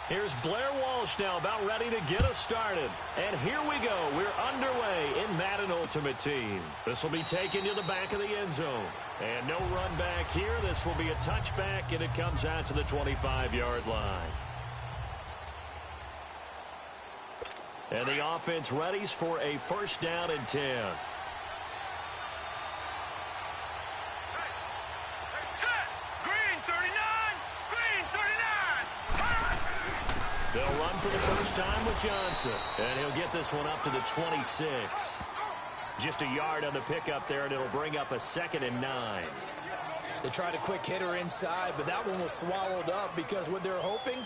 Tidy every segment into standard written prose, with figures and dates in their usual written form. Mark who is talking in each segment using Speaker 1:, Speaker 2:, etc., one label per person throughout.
Speaker 1: Here's Blair Walsh now about ready to get us started. And here we go. We're underway in Madden Ultimate Team. This will be taken to the back of the end zone. And no run back here. This will be a touchback, and it comes out to the 25-yard line. And the offense readies for a first down and 10. They'll run for the first time with Johnson. And he'll get this one up to the 26. Just a yard on the pickup there, and it'll bring up a 2nd and 9.
Speaker 2: They tried a quick hitter inside, but that one was swallowed up because what they're hoping,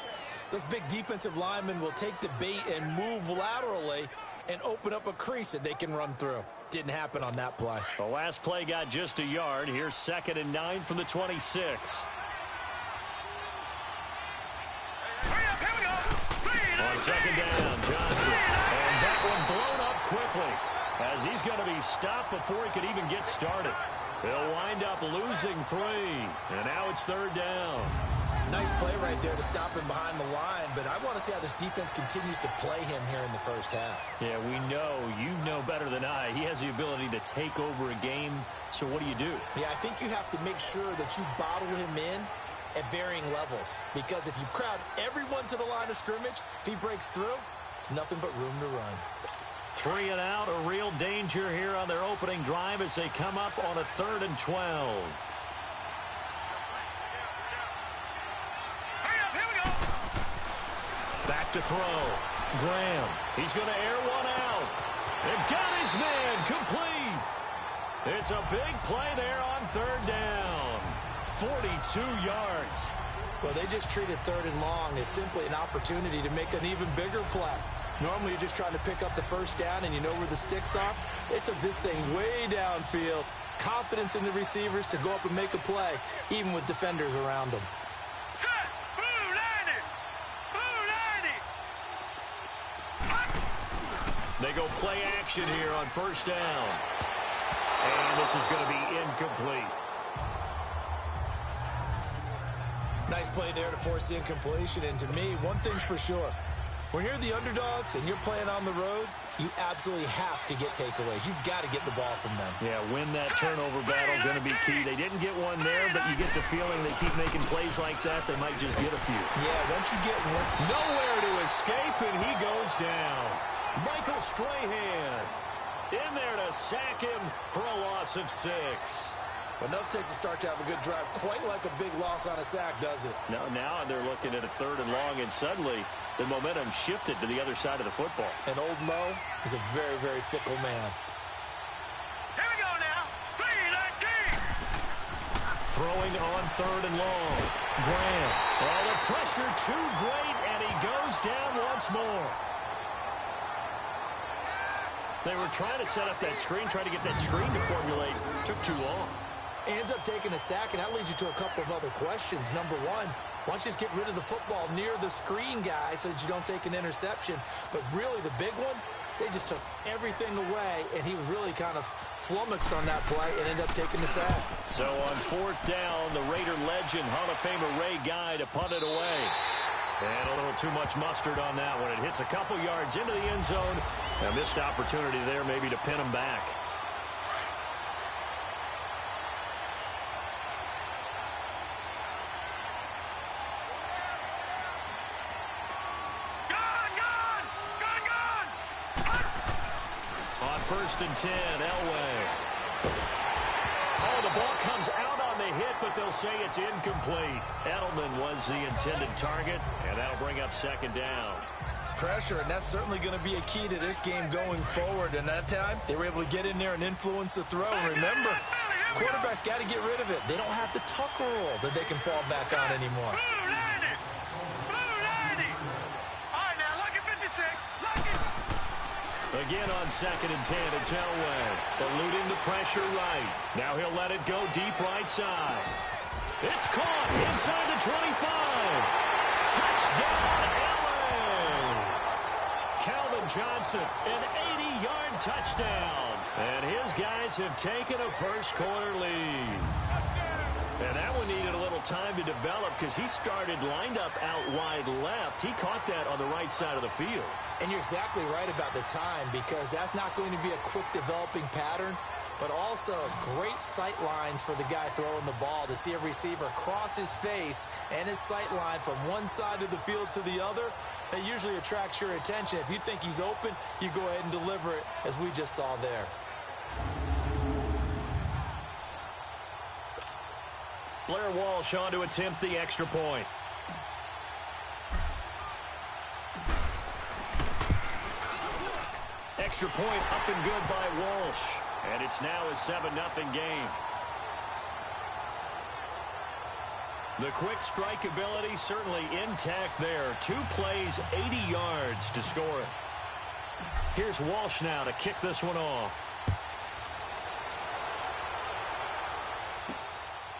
Speaker 2: those big defensive linemen will take the bait and move laterally and open up a crease that they can run through. Didn't happen on that play.
Speaker 1: The last play got just a yard. Here's 2nd and 9 from the 26. On 2nd down, Johnson. And that one blown up quickly as he's going to be stopped before he could even get started. They'll wind up losing 3. And now it's 3rd down.
Speaker 2: Nice play right there to stop him behind the line, but I want to see how this defense continues to play him here in the first half.
Speaker 1: Yeah, we know. You know better than I. He has the ability to take over a game. So what do?
Speaker 2: Yeah, I think you have to make sure that you bottle him in at varying levels, because if you crowd everyone to the line of scrimmage, if he breaks through, there's nothing but room to run.
Speaker 1: 3 and out, a real danger here on their opening drive as they come up on a 3rd and 12. Back to throw. Graham. He's going to air one out. And got his man complete. It's a big play there on 3rd down. 42 yards.
Speaker 2: Well, they just treated 3rd and long as simply an opportunity to make an even bigger play. Normally, you're just trying to pick up the first down, and you know where the sticks are. They took this thing way downfield. Confidence in the receivers to go up and make a play, even with defenders around them.
Speaker 1: They go play action here on 1st down. And this is going to be incomplete.
Speaker 2: Nice play there to force the incompletion. And to me, one thing's for sure. When you're the underdogs and you're playing on the road, you absolutely have to get takeaways. You've got to get the ball from them.
Speaker 1: Yeah, win that turnover battle, going to be key. They didn't get one there, but you get the feeling they keep making plays like that, they might just get a few.
Speaker 2: Yeah, once you get one.
Speaker 1: Nowhere to escape, and he goes down. Michael Strahan in there to sack him for a loss of 6.
Speaker 2: Enough takes a start to have a good drive. Quite like a big loss on a sack, does it?
Speaker 1: Now they're looking at a 3rd and long, and suddenly the momentum shifted to the other side of the football.
Speaker 2: And old Mo is a very, very fickle man.
Speaker 3: Here we go now. 3-19.
Speaker 1: Throwing on 3rd and long. Graham. Oh, the pressure too great, and he goes down once more. They were trying to set up that screen, trying to get that screen to formulate. Took too long.
Speaker 2: Ends up taking a sack, and that leads you to a couple of other questions. Number one, why don't you just get rid of the football near the screen guy so that you don't take an interception? But really, the big one, they just took everything away, and he was really kind of flummoxed on that play and ended up taking the sack.
Speaker 1: So on 4th down, the Raider legend, Hall of Famer Ray Guy to punt it away. And a little too much mustard on that one. It hits a couple yards into the end zone. A missed opportunity there maybe to pin him back. On 1st and 10, Elway. Oh, the ball comes out on the hit, but they'll say it's incomplete. Edelman was the intended target, and that'll bring up 2nd down.
Speaker 2: Pressure, and that's certainly going to be a key to this game going forward. And that time, they were able to get in there and influence the throw. Remember, quarterbacks got to get rid of it. They don't have the tuck rule that they can fall back on anymore.
Speaker 1: Again on 2nd and 10, it's Elway. Eluding the pressure right. Now he'll let it go deep right side. It's caught inside the 25. Touchdown, Elway! Calvin Johnson, an 80-yard touchdown. And his guys have taken a first quarter lead. And that one needed a little time to develop because he started lined up out wide left. He caught that on the right side of the field.
Speaker 2: And you're exactly right about the time because that's not going to be a quick developing pattern, but also great sight lines for the guy throwing the ball to see a receiver cross his face and his sight line from one side of the field to the other. That usually attracts your attention. If you think he's open, you go ahead and deliver it as we just saw there.
Speaker 1: Blair Walsh on to attempt the extra point. Extra point up and good by Walsh. And it's now a 7-0 game. The quick strike ability certainly intact there. 2 plays, 80 yards to score it. Here's Walsh now to kick this one off.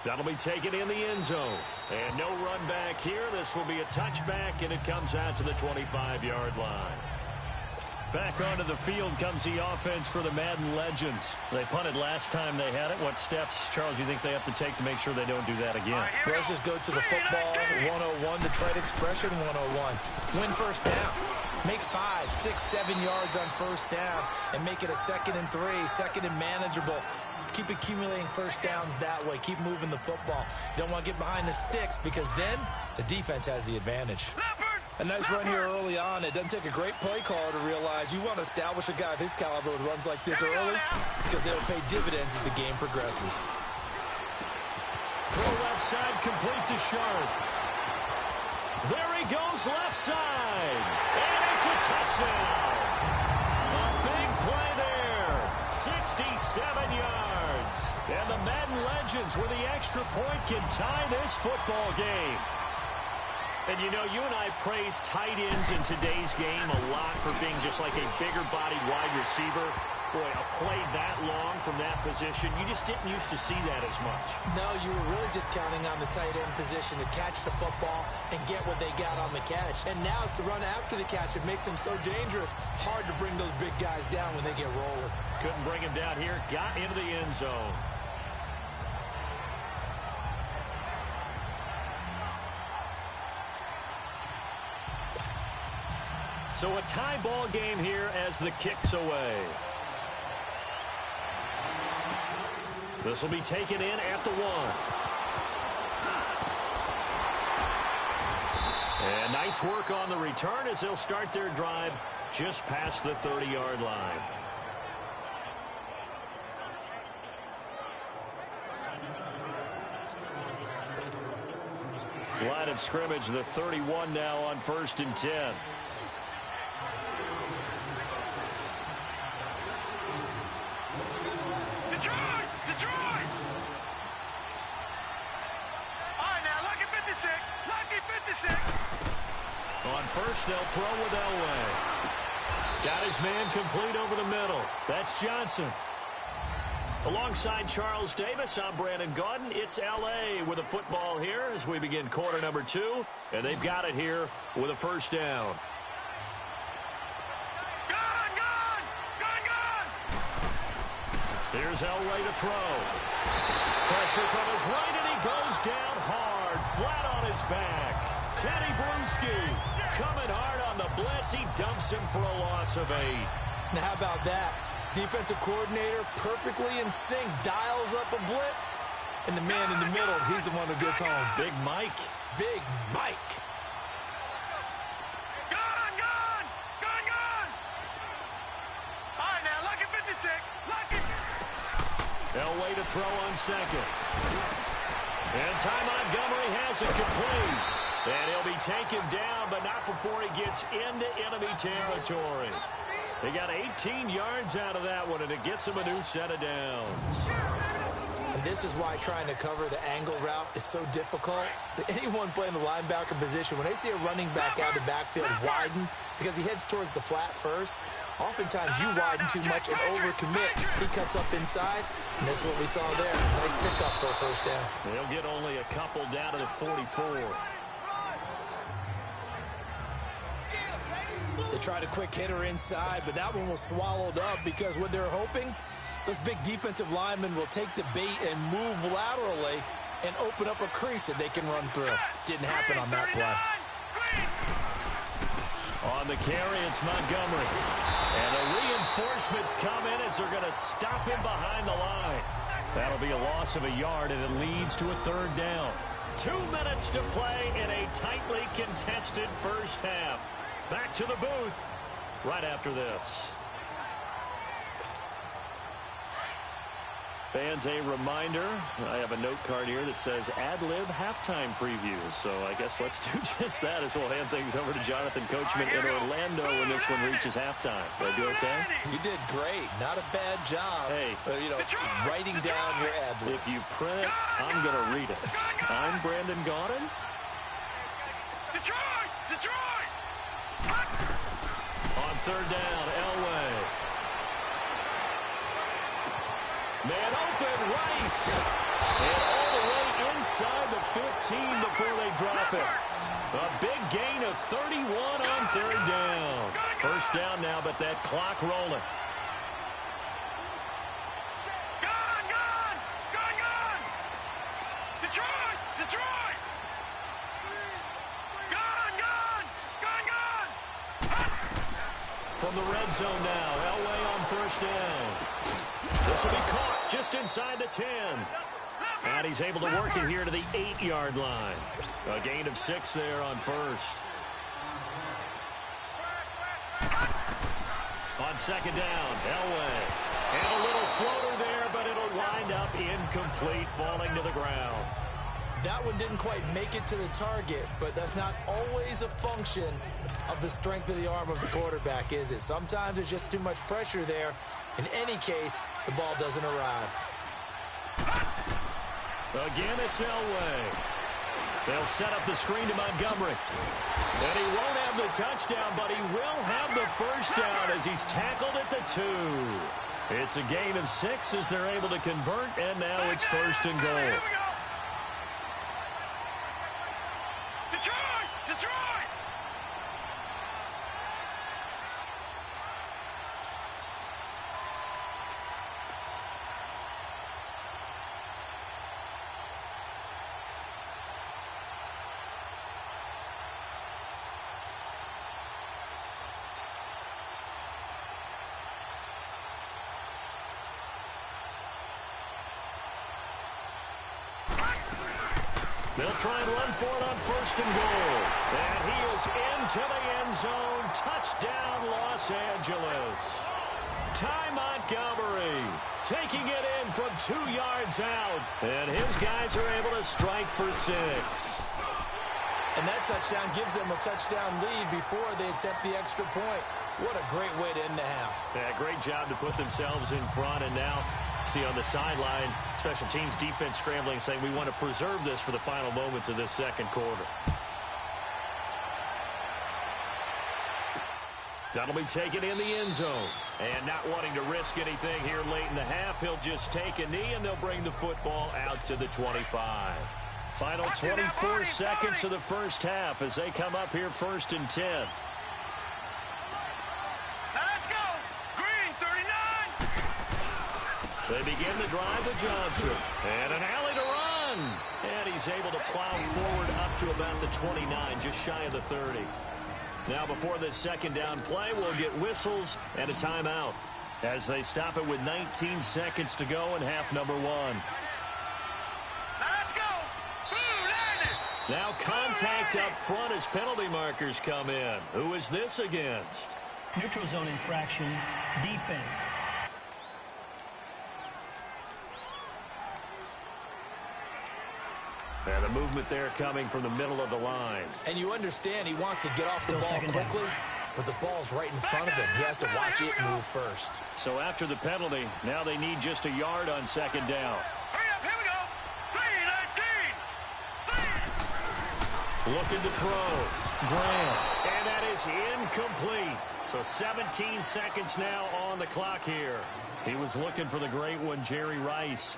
Speaker 1: That'll be taken in the end zone. And no run back here. This will be a touchback, and it comes out to the 25-yard line. Back onto the field comes the offense for the Madden legends. They punted last time they had it. What steps, Charles, you think they have to take to make sure they don't do that again?
Speaker 2: Well, let's just go to the football 101, the trade expression 101. Win first down. Make 5, 6, 7 yards on first down and make it a 2nd and 3, 2nd and manageable. Keep accumulating first downs that way. Keep moving the football. You don't want to get behind the sticks because then the defense has the advantage. A nice run here early on. It doesn't take a great play caller to realize you want to establish a guy of his caliber with runs like this early because they'll pay dividends as the game progresses.
Speaker 1: Throw left side complete to Sharp. There he goes left side. And it's a touchdown. A big play there. 67 yards. And the Madden legends with the extra point can tie this football game. And, you know, you and I praise tight ends in today's game a lot for being just like a bigger-bodied wide receiver. Boy, a play that long from that position, you just didn't used to see that as much.
Speaker 2: No, you were really just counting on the tight end position to catch the football and get what they got on the catch. And now it's the run after the catch that makes them so dangerous. Hard to bring those big guys down when they get rolling.
Speaker 1: Couldn't bring him down here. Got into the end zone. So a tie ball game here as the kick's away. This will be taken in at the 1. And nice work on the return as they'll start their drive just past the 30-yard line. Line of scrimmage, the 31 now on 1st and 10. On first, they'll throw with Elway. Got his man complete over the middle. That's Johnson. Alongside Charles Davis, I'm Brandon Gaudin. It's L.A. with a football here as we begin quarter number 2. And they've got it here with a first down. Here's Elway to throw. Pressure from his right, and he goes down hard, flat on his back. Teddy Bruschi coming hard on the blitz. He dumps him for a loss of 8.
Speaker 2: Now, how about that? Defensive coordinator perfectly in sync, dials up a blitz. And the man in the middle, he's the one who gets home.
Speaker 1: Big Mike.
Speaker 2: Big Mike.
Speaker 3: Gone! All right, now, lucky 56. Lucky.
Speaker 1: Elway to throw on second. And Ty Montgomery has it complete. And he'll be taken down, but not before he gets into enemy territory. They got 18 yards out of that one, and it gets him a new set of downs.
Speaker 2: And this is why trying to cover the angle route is so difficult. Anyone playing the linebacker position, when they see a running back out of the backfield widen, because he heads towards the flat first, oftentimes you widen too much and overcommit. He cuts up inside, and that's what we saw there. Nice pickup for a first down.
Speaker 1: They'll get only a couple down to the 44.
Speaker 2: They tried a quick hitter inside, but that one was swallowed up because what they're hoping, those big defensive linemen will take the bait and move laterally and open up a crease that they can run through. Didn't happen on that play.
Speaker 1: On the carry, it's Montgomery. And the reinforcements come in as they're going to stop him behind the line. That'll be a loss of a yard, and it leads to a third down. 2 minutes to play in a tightly contested first half. Back to the booth right after this. Fans, a reminder, I have a note card here that says ad-lib halftime previews. So I guess let's do just that as we'll hand things over to Jonathan Coachman in Orlando when this one reaches halftime. Did I do okay?
Speaker 2: You did great. Not a bad job.
Speaker 1: Hey,
Speaker 2: writing down your ad-libs.
Speaker 1: If you print it, I'm going to read it. I'm Brandon Gaudin.
Speaker 3: Detroit!
Speaker 1: On third down, Elway. Man open, Rice. And all the way inside the 15 before they drop it. A big gain of 31 on third down. First down now, but that clock rolling.
Speaker 3: Gone! Detroit! Gone!
Speaker 1: From the red zone now, Elway on first down. This will be caught just inside the 10. And he's able to work it here to the 8-yard line. A gain of 6 there on first. On second down, Elway. And a little floater there, but it'll wind up incomplete, falling to the ground.
Speaker 2: That one didn't quite make it to the target, but that's not always a function of the strength of the arm of the quarterback, is it? Sometimes there's just too much pressure there. In any case, the ball doesn't arrive.
Speaker 1: Again, it's Elway. They'll set up the screen to Montgomery. And he won't have the touchdown, but he will have the first down as he's tackled at the 2. It's a gain of 6 as they're able to convert, and now it's first and goal.
Speaker 3: Detroit!
Speaker 1: They'll try and run for it on first and goal. And he is into the end zone. Touchdown, Los Angeles. Ty Montgomery taking it in from 2 yards out. And his guys are able to strike for 6.
Speaker 2: And that touchdown gives them a touchdown lead before they attempt the extra point. What a great way to end the half.
Speaker 1: Yeah, great job to put themselves in front. And now, see on the sideline, special teams defense scrambling, saying we want to preserve this for the final moments of this second quarter. That'll be taken in the end zone. And not wanting to risk anything here late in the half, he'll just take a knee, and they'll bring the football out to the 25. Final 24 seconds of the first half as they come up here first and 10.
Speaker 3: Let's go! Green, 39!
Speaker 1: They begin the drive with Johnson. And an alley to run. And he's able to plow forward up to about the 29, just shy of the 30. Now before this second down play, we'll get whistles and a timeout as they stop it with 19 seconds to go in half number 1.
Speaker 3: Let's go!
Speaker 1: Now contact up front as penalty markers come in. Who is this against?
Speaker 4: Neutral zone infraction, defense.
Speaker 1: And the movement there coming from the middle of the line.
Speaker 2: And you understand he wants to get off the ball
Speaker 4: second down.
Speaker 2: quickly, but the ball's right in front of him. He has to watch it move first.
Speaker 1: So after the penalty, now they need just a yard on second down.
Speaker 3: Hurry up, here we go! 3-19!
Speaker 1: Looking to throw. Graham. And that is incomplete. So 17 seconds now on the clock here. He was looking for the great one, Jerry Rice.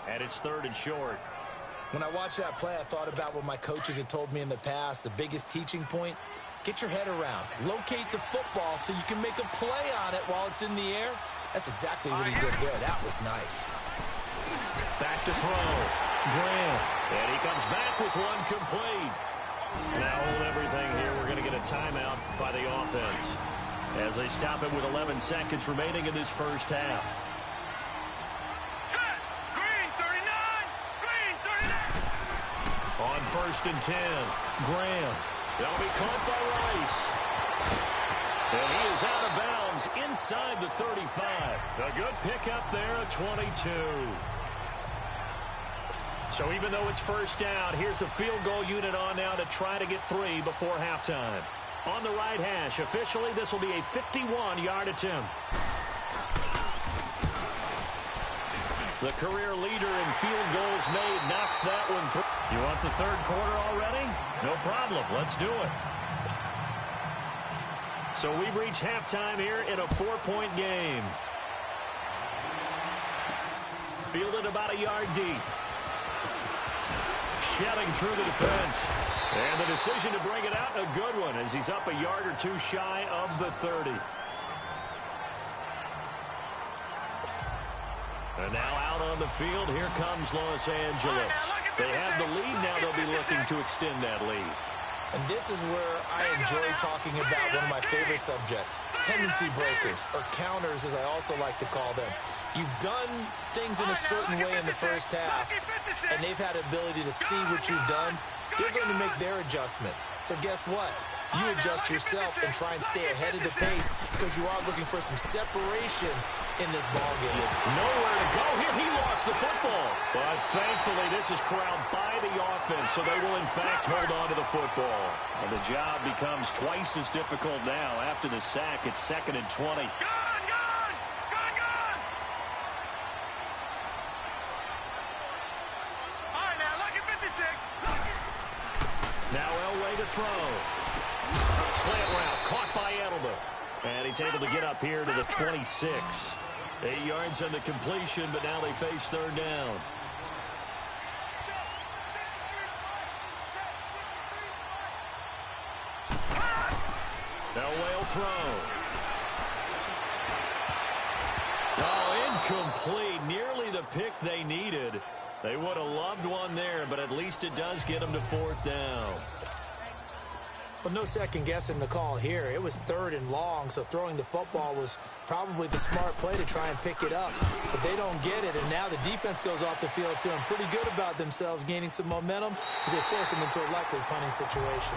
Speaker 1: And it's third and short.
Speaker 2: When I watched that play, I thought about what my coaches had told me in the past. The biggest teaching point, get your head around. Locate the football so you can make a play on it while it's in the air. That's exactly what he did there. That was nice.
Speaker 1: Back to throw. Graham. And he comes back with one complete. Now hold everything here. We're going to get a timeout by the offense as they stop it with 11 seconds remaining in this first half.
Speaker 3: Set. Green 39. Green 39.
Speaker 1: On 1st and 10, Graham. That'll be caught by Rice. And he is out of bounds inside the 35. A good pickup there at 22. So even though it's first down, here's the field goal unit on now to try to get 3 before halftime. On the right hash, officially, this will be a 51-yard attempt. The career leader in field goals made knocks that one through. You want the third quarter already? No problem. Let's do it. So we've reached halftime here in a 4-point game. Fielded about a yard deep. Shelling through the defense. And the decision to bring it out, a good one, as he's up a yard or two shy of the 30. And now out on the field, here comes Los Angeles. They have the lead, now they'll be looking to extend that lead.
Speaker 2: And this is where I enjoy talking about one of my favorite subjects, tendency breakers, or counters as I also like to call them. You've done things in a certain way in the first half, and they've had the ability to see what you've done. They're going to make their adjustments. So guess what? You adjust yourself and try and stay ahead of the pace because you are looking for some separation in this ball game.
Speaker 1: Nowhere to go here. He lost the football. But thankfully, this is corralled by the offense, so they will, in fact, hold on to the football. And the job becomes twice as difficult now. After the sack, it's 2nd and 20.
Speaker 3: Gone, gone, gone, gone. All right, now, lucky 56.
Speaker 1: Now Elway to throw. Slant route caught by Edelman. And he's able to get up here to the 26. 8 yards on the completion, but now they face third down. Elway will throw. Oh, incomplete. Nearly the pick they needed. They would have loved one there, but at least it does get them to 4th down.
Speaker 2: Well, no second guessing the call here. It was 3rd and long, so throwing the football was probably the smart play to try and pick it up. But they don't get it, and now the defense goes off the field feeling pretty good about themselves, gaining some momentum as they force them into a likely punting situation.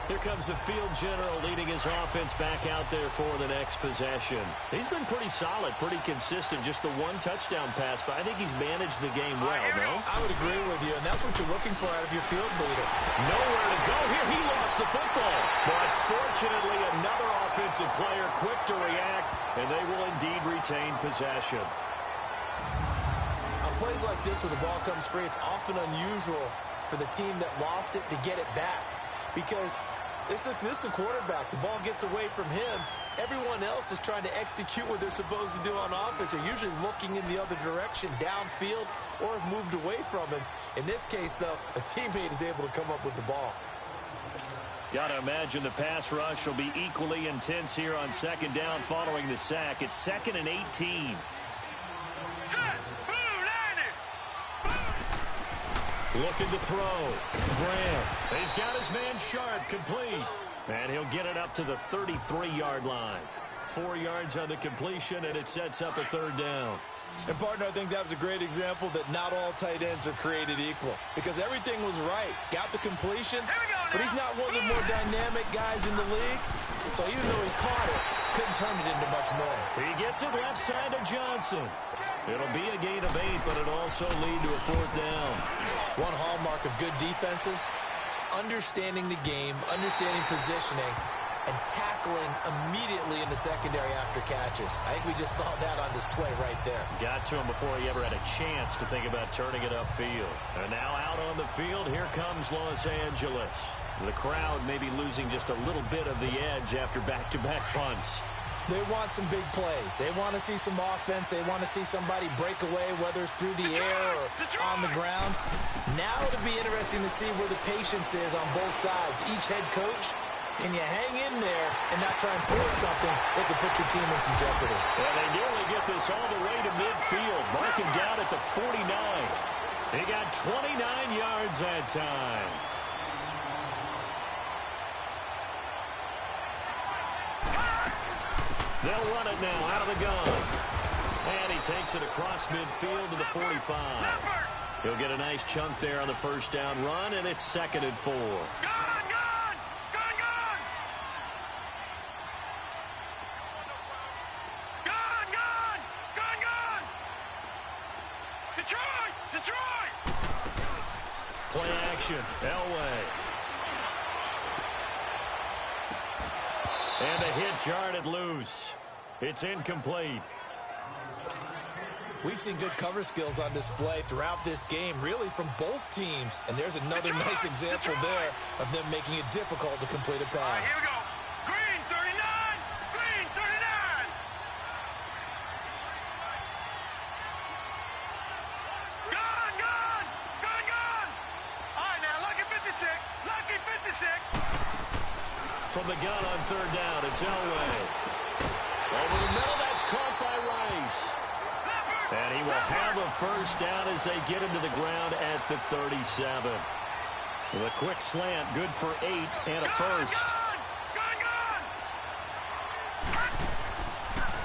Speaker 1: Here comes the field general leading his offense back out there for the next possession. He's been pretty solid, pretty consistent, just the one touchdown pass, but I think he's managed the game well, no?
Speaker 2: I would agree with you, and that's what you're looking for out of your field leader.
Speaker 1: Nowhere to go here. He lost the football. But fortunately, another offensive player quick to react, and they will indeed retain possession.
Speaker 2: On plays like this where the ball comes free, it's often unusual for the team that lost it to get it back because this is a quarterback. The ball gets away from him. Everyone else is trying to execute what they're supposed to do on offense. They're usually looking in the other direction, downfield, or have moved away from him. In this case, though, a teammate is able to come up with the ball.
Speaker 1: Got to imagine the pass rush will be equally intense here on 2nd down following the sack. It's 2nd and 18.
Speaker 3: Set.
Speaker 1: Looking to throw. Graham. He's got his man sharp, complete. And he'll get it up to the 33-yard line. 4 yards on the completion, and it sets up a 3rd down.
Speaker 2: And, partner, I think that was a great example that not all tight ends are created equal because everything was right. Got the completion, but he's not one of the more dynamic guys in the league. So even though he caught it, couldn't turn it into much more.
Speaker 1: He gets it left side to Johnson. It'll be a gain of 8, but it'll also lead to a 4th down.
Speaker 2: One hallmark of good defenses is understanding the game, understanding positioning, and tackling immediately in the secondary after catches. I think we just saw that on display right there.
Speaker 1: Got to him before he ever had a chance to think about turning it upfield. And now out on the field, here comes Los Angeles. The crowd may be losing just a little bit of the edge after back-to-back punts.
Speaker 2: They want some big plays. They want to see some offense. They want to see somebody break away, whether it's through the air or on the ground. Now it'll be interesting to see where the patience is on both sides. Each head coach Can you hang in there and not try and force something that could put your team in some jeopardy?
Speaker 1: Well, they nearly get this all the way to midfield. Mark him down at the 49. He got 29 yards that time. They'll run it now out of the gun. And he takes it across midfield to the 45. He'll get a nice chunk there on the first down run, and it's 2nd and 4.
Speaker 3: Gun! Detroit!
Speaker 1: Play action. Elway. And a hit jarred it loose. It's incomplete.
Speaker 2: We've seen good cover skills on display throughout this game, really from both teams. And there's another nice example there of them making it difficult to complete a pass.
Speaker 3: All right, here we go. Green, 39. Green, 39. Gun! All right, now, lucky 56. Lucky 56.
Speaker 1: From the gun on 3rd down, it's Elway. Over the middle, that's caught by Rice. And he will have a first down as they get him to the ground at the 37. With a quick slant, good for 8 and a first.
Speaker 3: Gun!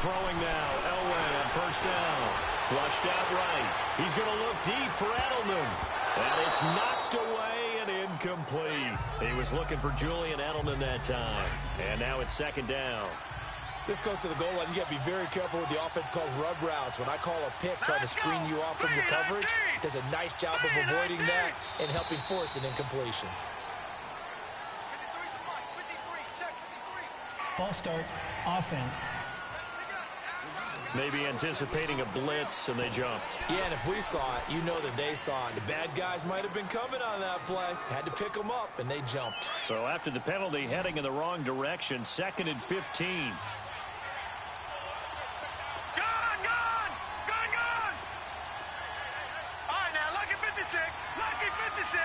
Speaker 1: Throwing now, Elway on 1st down. Flushed out right. He's going to look deep for Edelman. And it's knocked away and incomplete. He was looking for Julian Edelman that time. And now it's 2nd down.
Speaker 2: This goes to the goal line. You got to be very careful with the offense calls rub routes. When I call a pick trying to screen you off from your coverage, does a nice job of avoiding that and helping force an incompletion.
Speaker 4: False start, offense.
Speaker 1: Maybe anticipating a blitz, and they jumped.
Speaker 2: Yeah, and if we saw it, you know that they saw it. The bad guys might have been coming on that play. Had to pick them up, and they jumped.
Speaker 1: So after the penalty, heading in the wrong direction, 2nd and 15.
Speaker 3: Gun! All right, now, lucky 56. Lucky 56.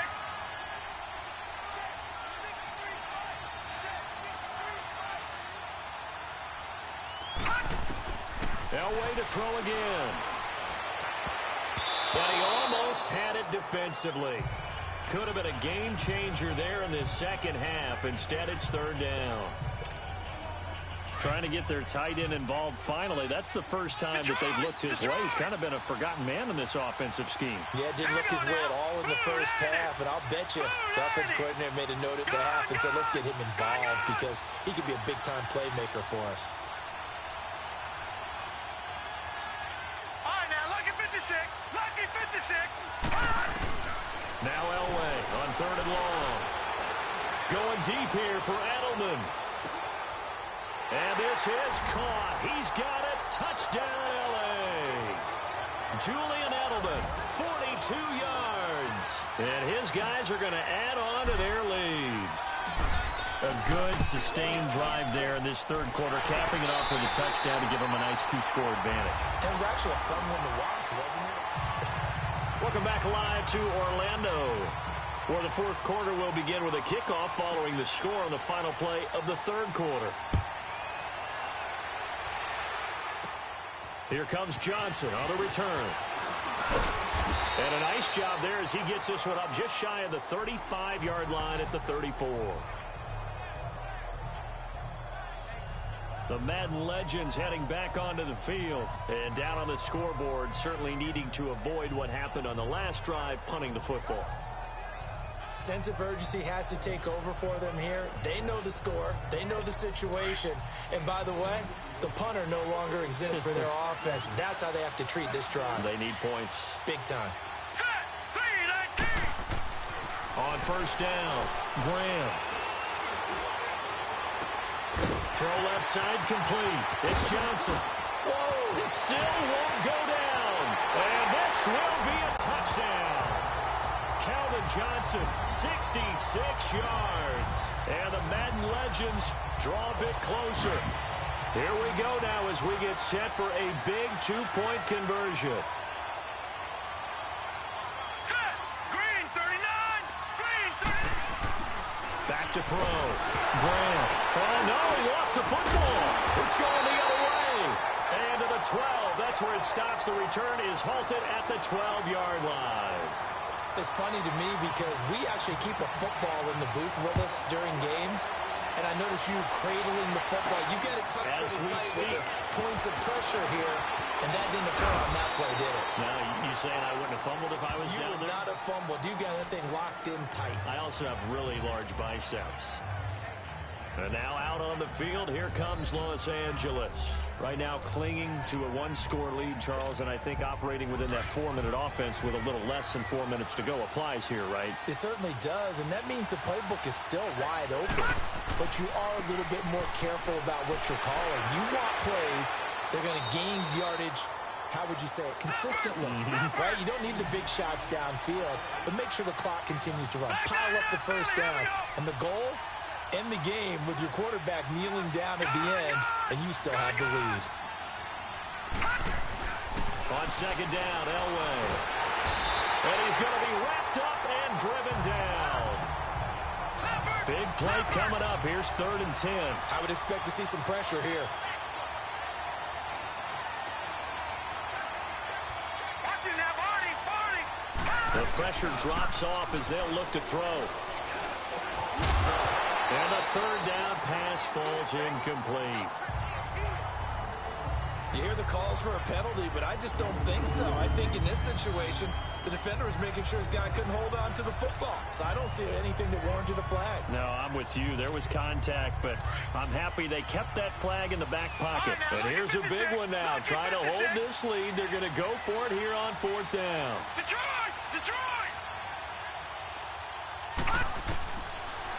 Speaker 1: Elway to throw again. But he almost had it defensively. Could have been a game changer there in this second half. Instead, it's 3rd down. Trying to get their tight end involved finally. That's the first time that they've looked his way. He's kind of been a forgotten man in this offensive scheme.
Speaker 2: Yeah, didn't look his way at all in the first half. And I'll bet you the offensive coordinator made a note at the half and said, let's get him involved because he could be a big-time playmaker for us.
Speaker 3: Lucky 56.
Speaker 1: Now Elway on 3rd and long. Going deep here for Edelman. And this is caught. He's got it. Touchdown, L.A. Julian Edelman, 42 yards. And his guys are going to add on to their lead. A good, sustained drive there in this 3rd quarter, capping it off with a touchdown to give them a nice 2-score advantage.
Speaker 2: It was actually a fun one to watch, wasn't it?
Speaker 1: Welcome back live to Orlando, where the 4th quarter will begin with a kickoff following the score on the final play of the 3rd quarter. Here comes Johnson on the return. And a nice job there as he gets this one up just shy of the 35-yard line at the 34. The Madden legends heading back onto the field. And down on the scoreboard, certainly needing to avoid what happened on the last drive, punting the football.
Speaker 2: Sense of urgency has to take over for them here. They know the score. They know the situation. And by the way, the punter no longer exists for their offense. That's how they have to treat this drive.
Speaker 1: They need points.
Speaker 2: Big time.
Speaker 3: Set. 3-19.
Speaker 1: On 1st down, Graham. Throw left side complete. It's Johnson. Whoa! It still won't go down. And this will be a touchdown. Calvin Johnson, 66 yards. And the Madden legends draw a bit closer. Here we go now as we get set for a big 2-point conversion.
Speaker 3: Set. Green, 39. Green, 39.
Speaker 1: Back to throw. Graham. gets the football. It's going the other way. And to the 12. That's where it stops. The return is halted at the 12-yard line.
Speaker 2: It's funny to me because we actually keep a football in the booth with us during games. And I notice you cradling the football. You get it tucked pretty tight with the points of pressure here. And that didn't occur on that play, did it?
Speaker 1: No, you saying I wouldn't have fumbled if I was down there?
Speaker 2: You would not have fumbled. You got that thing locked in tight.
Speaker 1: I also have really large biceps. And now out on the field, here comes Los Angeles. Right now clinging to a one-score lead, Charles, and I think operating within that 4-minute offense with a little less than 4 minutes to go applies here, right?
Speaker 2: It certainly does, and that means the playbook is still wide open. But you are a little bit more careful about what you're calling. You want plays, they're going to gain yardage, how would you say it, consistently, right? You don't need the big shots downfield, but make sure the clock continues to run. Pile up the first down, and the goal? End the game with your quarterback kneeling down at the end, and you still have the lead.
Speaker 1: On second down, Elway. And he's going to be wrapped up and driven down. Big play coming up. Here's 3rd and 10.
Speaker 2: I would expect to see some pressure here.
Speaker 1: The pressure drops off as they'll look to throw. And a 3rd down pass falls incomplete.
Speaker 2: You hear the calls for a penalty, but I just don't think so. I think in this situation, the defender was making sure his guy couldn't hold on to the football. So I don't see anything that warranted a flag.
Speaker 1: No, I'm with you. There was contact, but I'm happy they kept that flag in the back pocket. And here's a big one now. Trying to hold this lead. They're going to go for it here on 4th down.
Speaker 3: Detroit! Detroit!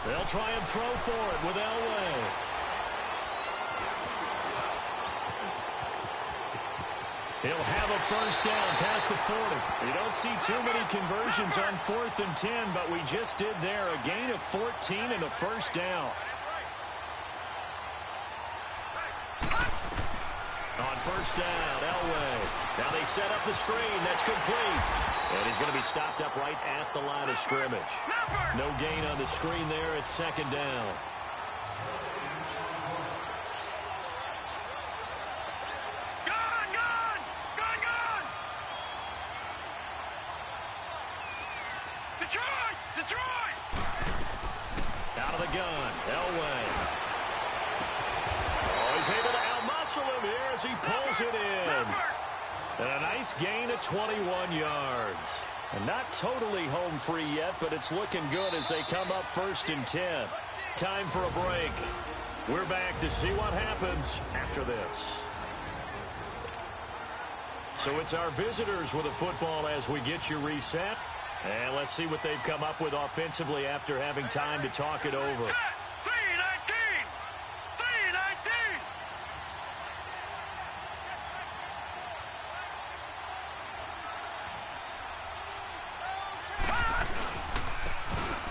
Speaker 1: They'll try and throw for it with Elway. He'll have a first down past the 40. You don't see too many conversions on 4th and 10, but we just did there. A gain of 14 and a first down. On first down, Elway. Now they set up the screen. That's complete. And he's going to be stopped up right at the line of scrimmage. No gain on the screen there. It's 2nd down.
Speaker 3: Detroit! Detroit!
Speaker 1: Out of the gun, Elway. Oh, he's able to out-muscle him here as he pulls it in. And a nice gain of 21 yards. And not totally home free yet, but it's looking good as they come up 1st and 10. Time for a break. We're back to see what happens after this. So it's our visitors with a football as we get you reset. And let's see what they've come up with offensively after having time to talk it over.
Speaker 3: Set! 319! 319!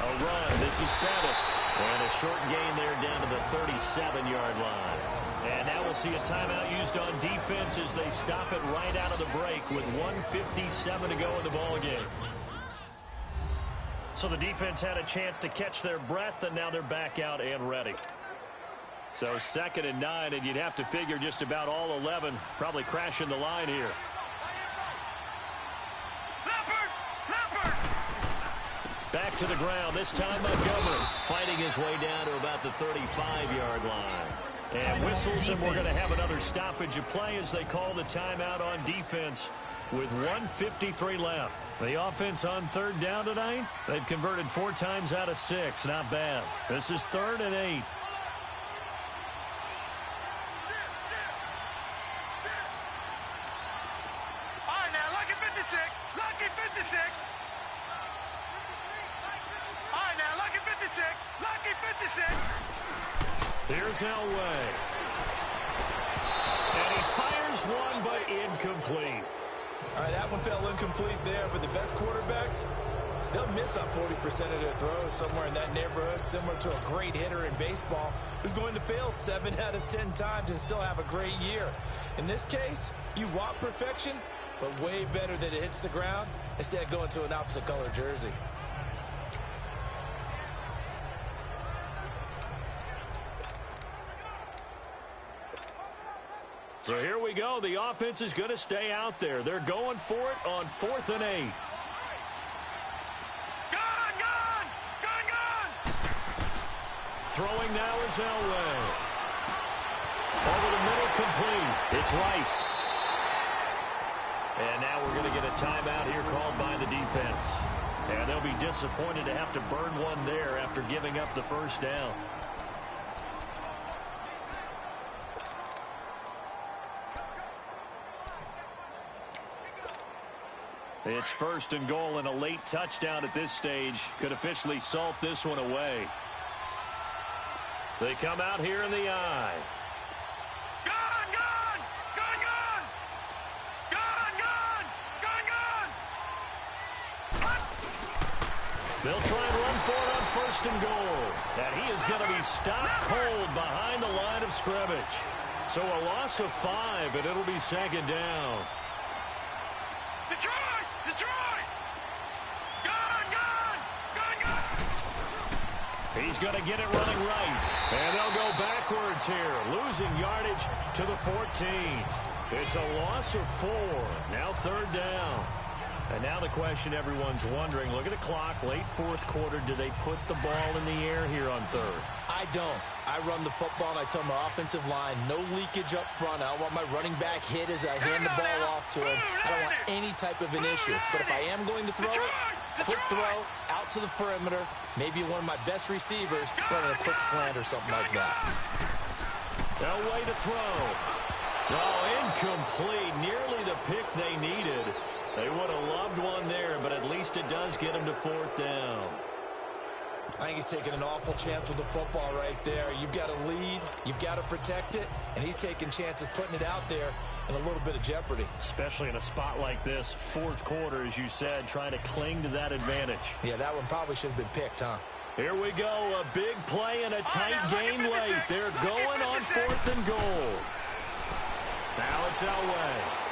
Speaker 1: A run. This is Bettis. And a short gain there down to the 37-yard line. And now we'll see a timeout used on defense as they stop it right out of the break with 1:57 to go in the ballgame. So the defense had a chance to catch their breath, and now they're back out and ready. So 2nd and 9, and you'd have to figure just about all 11 probably crashing the line here. Back to the ground, this time Montgomery fighting his way down to about the 35-yard line. And whistles, and we're going to have another stoppage of play as they call the timeout on defense with 1:53 left. The offense on 3rd down tonight, they've converted 4 times out of 6. Not bad. This is 3rd and 8.
Speaker 3: All right, now, lucky 56. Lucky 56. All right, now, lucky 56. Lucky 56.
Speaker 1: Here's Elway. And he fires one, but incomplete.
Speaker 2: All right, that one fell incomplete there, but the best quarterbacks, they'll miss on 40% of their throws somewhere in that neighborhood, similar to a great hitter in baseball who's going to fail 7 out of 10 times and still have a great year. In this case, you want perfection, but way better that it hits the ground instead of going to an opposite color jersey.
Speaker 1: we go. The offense is going to stay out there. They're going for it on 4th and 8. Throwing now is Elway. Over the middle, complete. It's Rice. And now we're going to get a timeout here called by the defense. And they'll be disappointed to have to burn one there after giving up the first down. It's 1st and goal, and a late touchdown at this stage could officially salt this one away. They come out here in the I. They'll try and run for it on 1st and goal. And he is going to be stopped cold behind the line of scrimmage. So a loss of 5, and it'll be 2nd down.
Speaker 3: Detroit! Detroit!
Speaker 1: He's going to get it running right. And they'll go backwards here, losing yardage to the 14. It's a loss of 4. Now 3rd down. And now the question everyone's wondering, look at the clock, late 4th quarter, do they put the ball in the air here on 3rd?
Speaker 2: I don't. I run the football, and I tell my offensive line, no leakage up front. I don't want my running back hit as I hand the ball off to him. I don't want any type of an issue. But if I am going to throw it, quick throw, out to the perimeter, maybe one of my best receivers running a quick slant or something like that.
Speaker 1: Elway to throw. Oh, incomplete. Nearly the pick they needed. They would have loved one there, but at least it does get him to 4th down.
Speaker 2: I think he's taking an awful chance with the football right there. You've got to lead, you've got to protect it, and he's taking chances putting it out there in a little bit of jeopardy.
Speaker 1: Especially in a spot like this, 4th quarter, as you said, trying to cling to that advantage.
Speaker 2: Yeah, that one probably should have been picked, huh?
Speaker 1: Here we go, a big play and a tight game late. They're going on 4th and goal. Now it's Elway.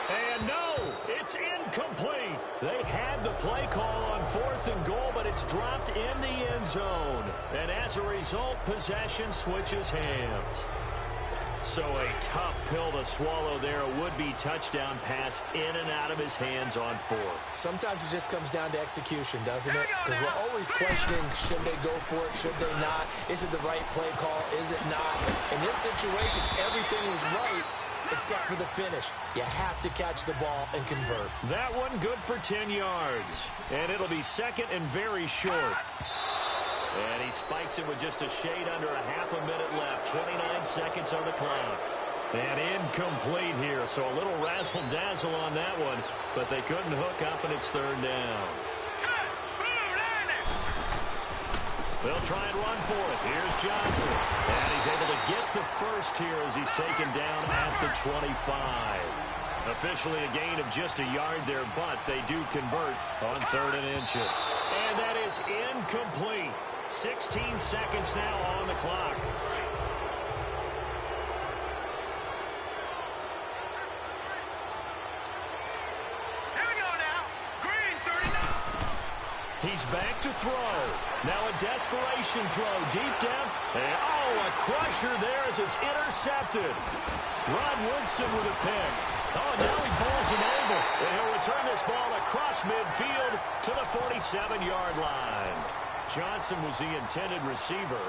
Speaker 1: And no, it's incomplete. They had the play call on 4th and goal, but it's dropped in the end zone. And as a result, possession switches hands. So a tough pill to swallow there. A would-be touchdown pass in and out of his hands on 4th.
Speaker 2: Sometimes it just comes down to execution, doesn't it? Because we're always questioning, should they go for it, should they not? Is it the right play call, is it not? In this situation, everything was right, except for the finish. You have to catch the ball and convert.
Speaker 1: That one good for 10 yards. And it'll be 2nd and very short. And he spikes it with just a shade under a half a minute left. 29 seconds on the clock. And incomplete here. So a little razzle-dazzle on that one. But they couldn't hook up, and it's 3rd down. They'll try and run for it. Here's Johnson. And he's able to get the first here as he's taken down at the 25. Officially a gain of just a yard there, but they do convert on 3rd and inches. And that is incomplete. 16 seconds now on the clock. He's back to throw. Now a desperation throw. Deep depth. And, oh, a crusher there as it's intercepted. Rod Woodson with a pick. Oh, and now he pulls him over. And he'll return this ball across midfield to the 47-yard line. Johnson was the intended receiver.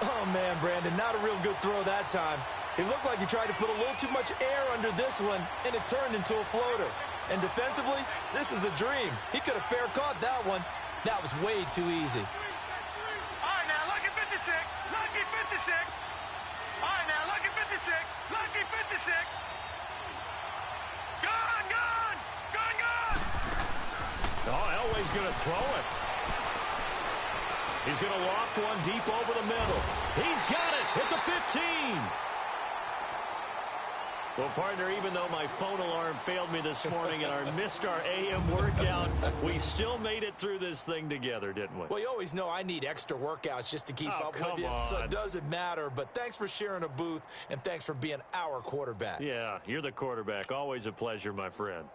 Speaker 2: Oh, man, Brandon, not a real good throw that time. It looked like he tried to put a little too much air under this one, and it turned into a floater. And defensively, this is a dream. He could have fair caught that one. That was way too easy.
Speaker 3: All right, now, lucky 56. Lucky 56. All right, now, lucky 56. Lucky 56. Gone, gone. Gone, gone.
Speaker 1: Oh, Elway's going to throw it. He's going to loft one deep over the middle. He's got it at the 15. Well, partner, even though my phone alarm failed me this morning and I missed our AM workout, we still made it through this thing together, didn't we?
Speaker 2: Well, you always know I need extra workouts just to keep up with you, so it doesn't matter. But thanks for sharing a booth, and thanks for being our quarterback.
Speaker 1: Yeah, you're the quarterback. Always a pleasure, my friend.